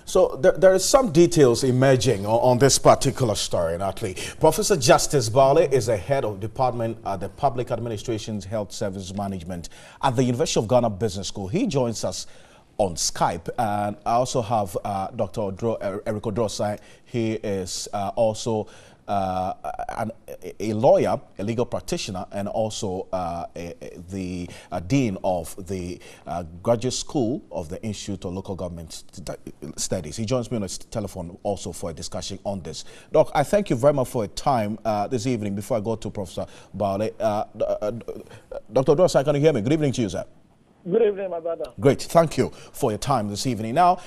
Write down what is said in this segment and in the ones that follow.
So there is some details emerging on this particular story, Natalie. Professor Justice Bale is the head of department at the Public Administration's Health Service Management at the University of Ghana Business School. He joins us on Skype, and I also have Dr. Eric Odrosai. He is also a lawyer, a legal practitioner, and also the dean of the graduate school of the Institute of Local Government Studies. He joins me on the telephone also for a discussion on this. Doc, I thank you very much for your time this evening. Before I go to Professor Bale, Dr. Odrosai, can you hear me? Good evening to you, sir. Good evening, my brother. Great. Thank you for your time this evening. Now,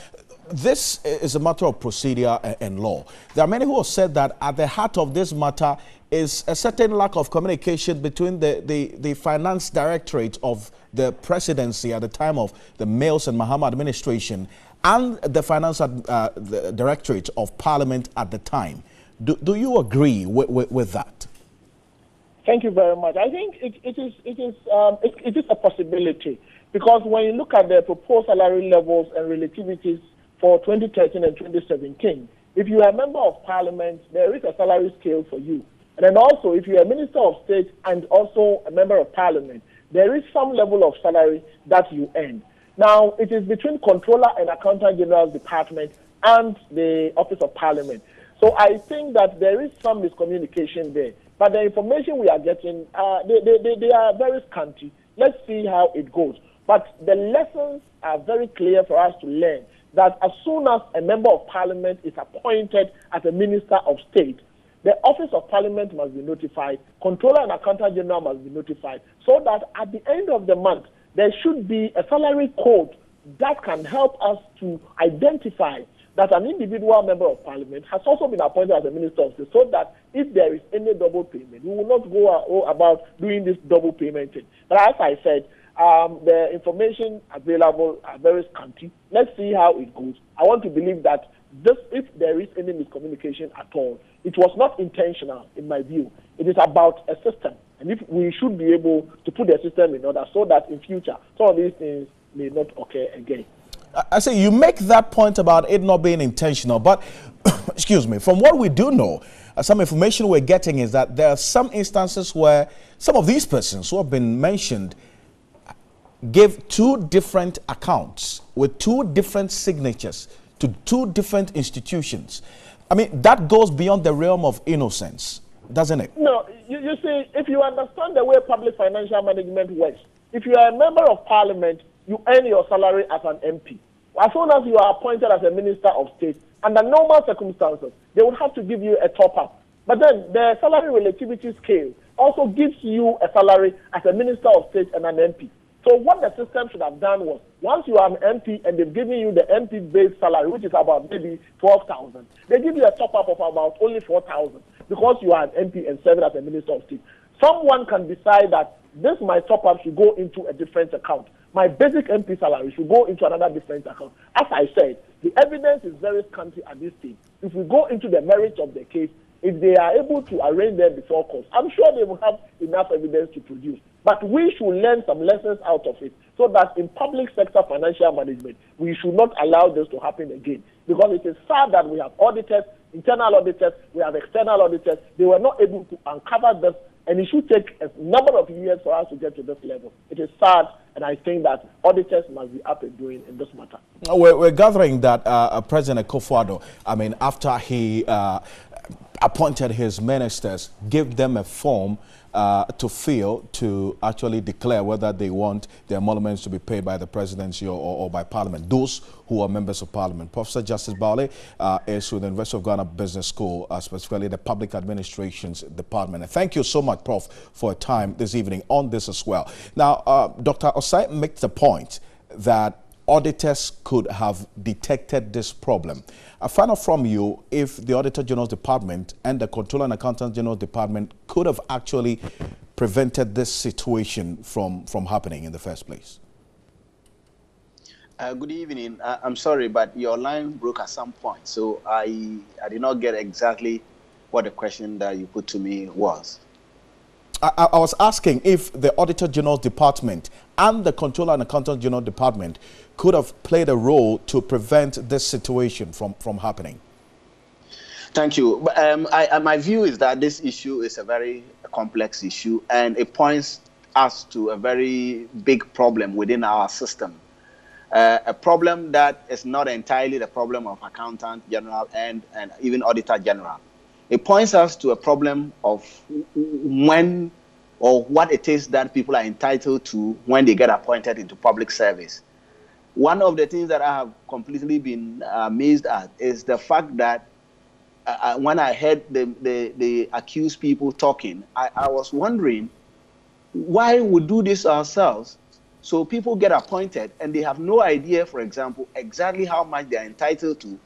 this is a matter of procedure and law. There are many who have said that at the heart of this matter is a certain lack of communication between the finance directorate of the presidency at the time of the Mills and Mahama administration and the finance the directorate of parliament at the time. Do you agree with that? Thank you very much. I think it is a possibility, because when you look at the proposed salary levels and relativities for 2013 and 2017, if you are a member of parliament, there is a salary scale for you. And then also, if you are a minister of state and also a member of parliament, there is some level of salary that you earn. Now, it is between Comptroller and Accountant General's Department and the Office of Parliament. So I think that there is some miscommunication there. But the information we are getting, they are very scanty. Let's see how it goes. But the lessons are very clear for us to learn, that as soon as a member of parliament is appointed as a minister of state, the office of parliament must be notified, Comptroller and Accountant General must be notified, so that at the end of the month, there should be a salary code that can help us to identify that an individual member of parliament has also been appointed as a minister of state, so that if there is any double payment, we will not go about doing this double payment thing. But as I said, the information available are very scanty. Let's see how it goes. I want to believe that if there is any miscommunication at all, it was not intentional, in my view. It is about a system, and if we should be able to put the system in order so that in future some of these things may not occur again. I say you make that point about it not being intentional, but excuse me, from what we do know, some information we're getting is that there are some instances where some of these persons who have been mentioned gave two different accounts with two different signatures to two different institutions. I mean, that goes beyond the realm of innocence, doesn't it? No, you see, if you understand the way public financial management works, if you are a member of parliament, you earn your salary as an MP. As soon as you are appointed as a minister of state, under normal circumstances, they would have to give you a top-up. But then the salary relativity scale also gives you a salary as a minister of state and an MP. So what the system should have done was, once you are an MP and they've given you the MP-based salary, which is about maybe 12,000, they give you a top-up of about only 4,000 because you are an MP and serve as a minister of state. Someone can decide that this, my top-up, should go into a different account. My basic MP salary should go into another different account. As I said, the evidence is very scanty at this stage. If we go into the merits of the case, if they are able to arrange them before court, I'm sure they will have enough evidence to produce. But we should learn some lessons out of it, so that in public sector financial management, we should not allow this to happen again. Because it is sad that we have auditors, internal auditors, we have external auditors. They were not able to uncover this, and it should take a number of years for us to get to this level. It is sad, and I think that auditors must be up and doing in this matter. We're gathering that President Akufo-Addo, I mean, after he appointed his ministers, gave them a form to fill to actually declare whether they want their emoluments to be paid by the presidency or by parliament, those who are members of parliament. Professor Justice Bale is with the University of Ghana Business School, specifically the Public Administrations Department. And thank you so much, Prof, for your time this evening on this as well. Now, Dr. Osai makes the point that auditors could have detected this problem. I find out from you if the Auditor General's Department and the Comptroller and Accountant General's Department could have actually prevented this situation from happening in the first place. Good evening. I'm sorry, but your line broke at some point, so I did not get exactly what the question that you put to me was. I was asking if the Auditor General's Department and the Controller and Accountant General Department could have played a role to prevent this situation from happening. Thank you. My view is that this issue is a very complex issue, and it points us to a very big problem within our system. A problem that is not entirely the problem of Accountant General and even Auditor General. It points us to a problem of when or what it is that people are entitled to when they get appointed into public service. One of the things that I have completely been amazed at is the fact that when I heard the accused people talking, I was wondering why we do this ourselves. So people get appointed and they have no idea, for example, exactly how much they are entitled to,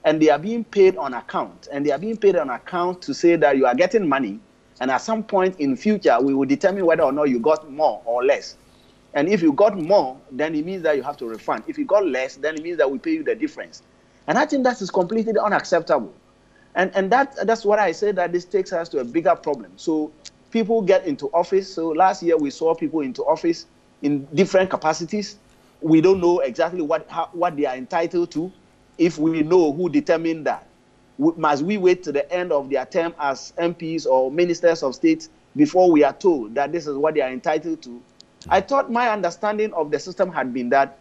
and they are being paid on account. And they are being paid on account to say that you are getting money, and at some point in future, we will determine whether or not you got more or less. And if you got more, then it means that you have to refund. If you got less, then it means that we pay you the difference. And I think that is completely unacceptable. And that's what I say, that this takes us to a bigger problem. So people get into office. So last year we saw people into office in different capacities. We don't know exactly what they are entitled to. If we know who determined that, must we wait to the end of their term as MPs or ministers of state before we are told that this is what they are entitled to? I thought my understanding of the system had been that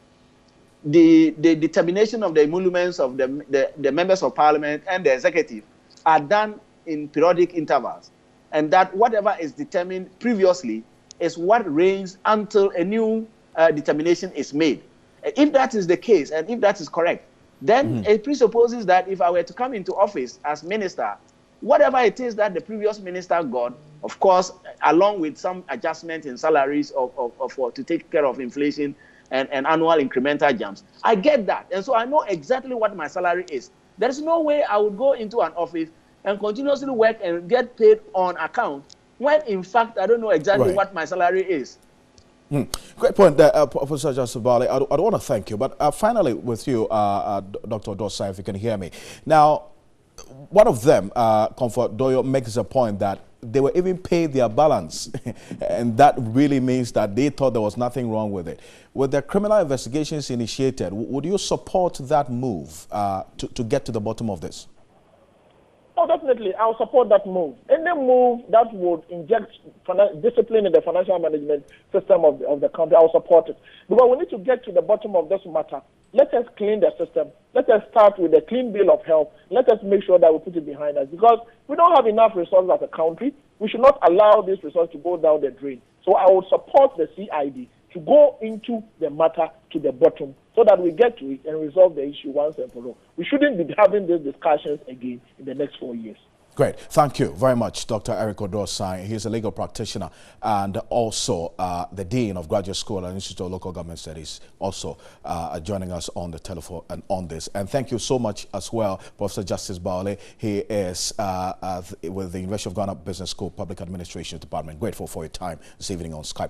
the determination of the emoluments of the members of parliament and the executive are done in periodic intervals, and that whatever is determined previously is what reigns until a new determination is made. If that is the case, and if that is correct, then it presupposes that if I were to come into office as minister, whatever it is that the previous minister got, of course, along with some adjustment in salaries to take care of inflation and annual incremental jumps, I get that. And so I know exactly what my salary is. There is no way I would go into an office and continuously work and get paid on account when, in fact, I don't know exactly what my salary is. Great point there, Professor Justice Bali. I don't want to thank you, but finally with you, Dr. Dosai, if you can hear me. Now, one of them, Comfort Doyo, makes a point that they were even paid their balance, and that really means that they thought there was nothing wrong with it. With the criminal investigations initiated, would you support that move to get to the bottom of this? Oh, definitely. I'll support that move. Any move that would inject discipline in the financial management system of the country, I'll support it. Because we need to get to the bottom of this matter. Let us clean the system. Let us start with a clean bill of health. Let us make sure that we put it behind us. Because we don't have enough resources as a country. We should not allow this resource to go down the drain. So I would support the CID to go into the matter to the bottom so that we get to it and resolve the issue once and for all. We shouldn't be having these discussions again in the next 4 years. Great. Thank you very much, Dr. Eric Odosai. He's a legal practitioner and also the Dean of Graduate School and Institute of Local Government Studies, also joining us on the telephone and on this. And thank you so much as well, Professor Justice Baole. He is with the University of Ghana Business School Public Administration Department. Grateful for your time this evening on Skype.